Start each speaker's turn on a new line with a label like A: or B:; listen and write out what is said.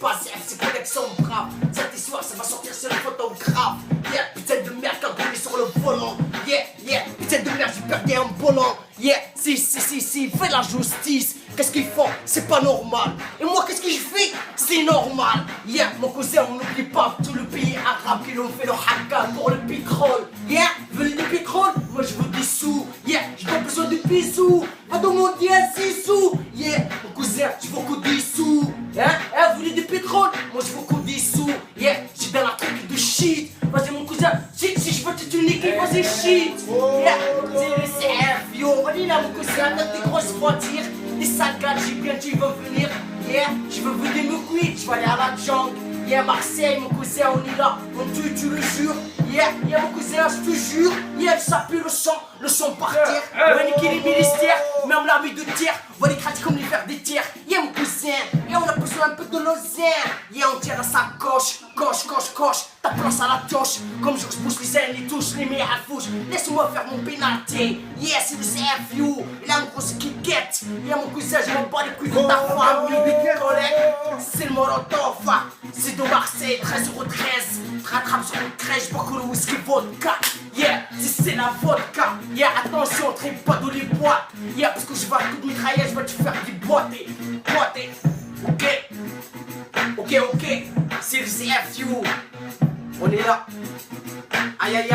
A: pas F, c'est connexion brave. Cette histoire, ça va sortir sur le photographe. Yeah, putain de merde quand on est sur le volant. Yeah, putain de merde, j'ai perdu un volant. Yeah, si, fais la justice. Qu'est-ce qu'ils font? C'est pas normal. Et moi, qu'est-ce que je fais? C'est normal. Yeah, mon cousin, on n'oublie pas tout le pays arabe qui l'ont fait le haka pour le pétrole. Yeah, vous voulez du pétrole? Moi, je veux des sous. Yeah, j'ai pas besoin de bisous. Va demander un 6 sous. Yeah, mon cousin, je veux que des sous. Hein? Vous voulez du pétrole? Moi, je veux que des sous. Yeah, j'ai dans la truc de shit. Vas-y, mon cousin, si je veux te tuniquer, vas-y, shit. Yeah, c'est le CF, yo. Vas-y là, mon cousin, t'as des grosses voitures. Les saccades, j'ai bien, tu veux venir. Yeah, je veux venir me couiller, je vais aller à la jungle. Yeah, Marseille, mon cousin, on est là, on tue, tu le jures. Yeah, mon cousin, je te jure. Yeah, ça pue le sang par terre. On va niquer les ministères, même l'armée de terre. On va les craquer comme les vers des tiers. Yeah, mon cousin, yeah, on a besoin un peu de l'oseille. Yeah, on tire à sa coche, coche. Ta place à la toche, comme je pousse les ailes, les touches, les meilleurs à fouche. Laisse-moi faire mon pénalty. Yeah, c'est le CFU, il a une grosse quiquette. Yeah, mon cousin, je m'en bats les couilles de ta famille, de tes collègues. C'est le Molotov, c'est de Marseille, 13,13 €. Rattrape sur une crèche, beaucoup de whisky vodka. Yeah, si c'est la vodka. Yeah, attention, traîne pas dans les boîtes. Yeah, parce que je vais à coup de mitraillette, je vais te faire des boîtés. Ok, c'est le CFU. On est là. Aïe.